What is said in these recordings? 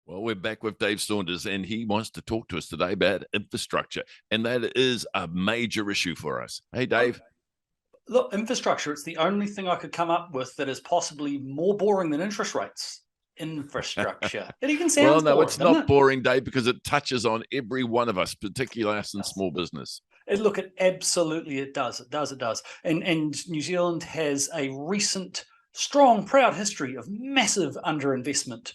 Well, we're back with Dave Saunders, and he wants to talk to us today about infrastructure, and that is a major issue for us. Hey, Dave. Look, infrastructure, it's the only thing I could come up with that is possibly more boring than interest rates. Infrastructure. It even Well, sounds no, boring, it's doesn't not it? boring, Dave, because it touches on every one of us, particularly us in small business. Look, it absolutely it does. It does. It does. And New Zealand has a recent, strong, proud history of massive underinvestment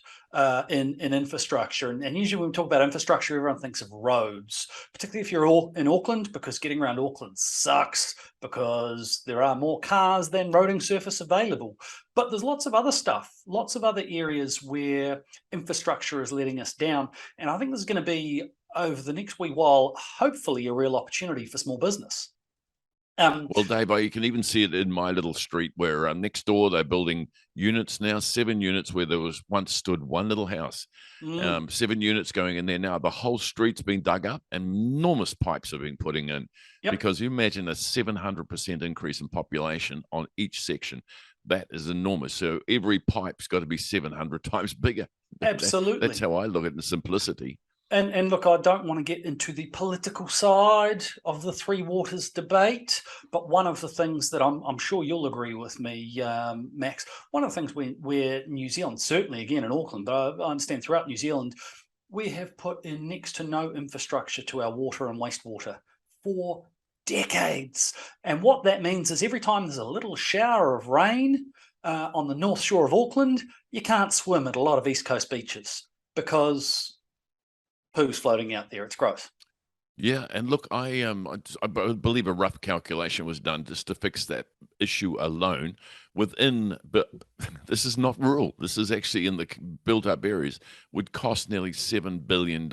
in infrastructure. And usually when we talk about infrastructure, everyone thinks of roads, particularly if you're all in Auckland, because getting around Auckland sucks because there are more cars than roading surface available. But there's lots of other stuff, lots of other areas where infrastructure is letting us down. And I think there's going to be over the next wee while, hopefully a real opportunity for small business. Well, Dave, you can even see it in my little street where next door they're building units now, 7 units where there was once stood one little house. 7 units going in there now. The whole street's been dug up and enormous pipes have been putting in. Yep. Because you imagine a 700% increase in population on each section. That is enormous. So every pipe's got to be 700 times bigger. Absolutely. That's how I look at it in simplicity. And look, I don't want to get into the political side of the Three Waters debate, but one of the things that I'm sure you'll agree with me, Max, one of the things where New Zealand, certainly again in Auckland, but I understand throughout New Zealand, we have put in next to no infrastructure to our water and wastewater for decades. And what that means is every time there's a little shower of rain on the north shore of Auckland, you can't swim at a lot of East Coast beaches because poo's floating out there. It's gross. Yeah, and look, I believe a rough calculation was done just to fix that issue alone within, but this is not rural. This is actually in the built-up areas, would cost nearly $7 billion.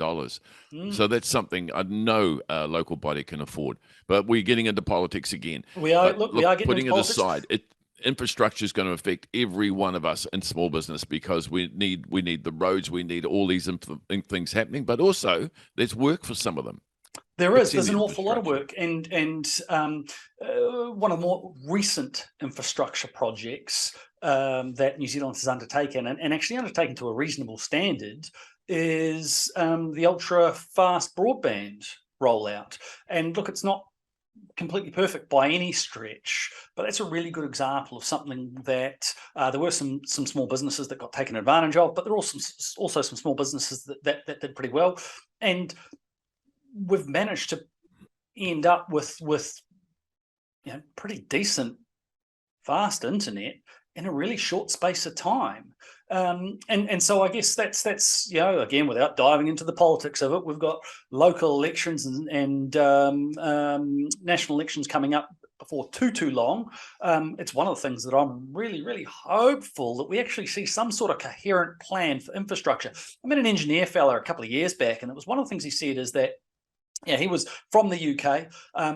So that's something no local body can afford. But we're getting into politics again. We are, But look, we look, are getting putting into it politics. aside, infrastructure is going to affect every one of us in small business because we need the roads, we need all these things happening, but also there's work for some of them. There's an awful lot of work, and one of the more recent infrastructure projects that New Zealand has undertaken, and actually undertaken to a reasonable standard, is the ultra fast broadband rollout. And look, it's not completely perfect by any stretch, but that's a really good example of something that there were some small businesses that got taken advantage of, but there are also some small businesses that did pretty well. And we've managed to end up with pretty decent fast internet in a really short space of time. And so I guess that's again, without diving into the politics of it, we've got local elections and national elections coming up before too long. It's one of the things that I'm really hopeful that we actually see some sort of coherent plan for infrastructure. I met an engineer fella a couple of years back, and it was one of the things he said is that he was from the UK.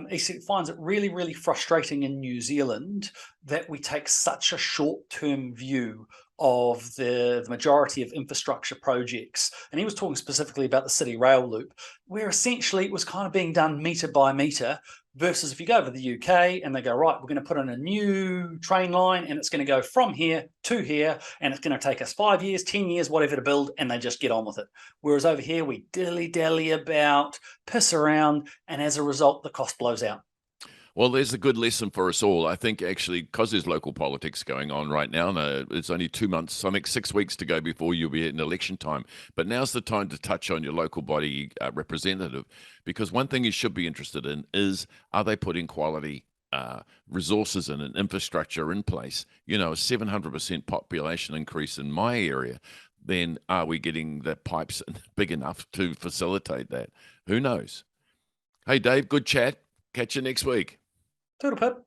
He said finds it really frustrating in New Zealand that we take such a short-term view of the majority of infrastructure projects. And he was talking specifically about the City Rail Loop, where essentially it was kind of being done metre by metre, versus if you go over to the UK and they go, right, we're going to put in a new train line and it's going to go from here to here and it's going to take us 5 years, 10 years, whatever to build, and they just get on with it. Whereas over here, we dilly-dally about, piss around, and as a result, the cost blows out. Well, there's a good lesson for us all. I think actually, because there's local politics going on right now, and it's only 2 months, I think 6 weeks to go before you'll be in election time. But now's the time to touch on your local body representative, because one thing you should be interested in is, are they putting quality resources and an infrastructure in place? A 700% population increase in my area, then are we getting the pipes big enough to facilitate that? Who knows? Hey, Dave, good chat. Catch you next week. Toodle pip.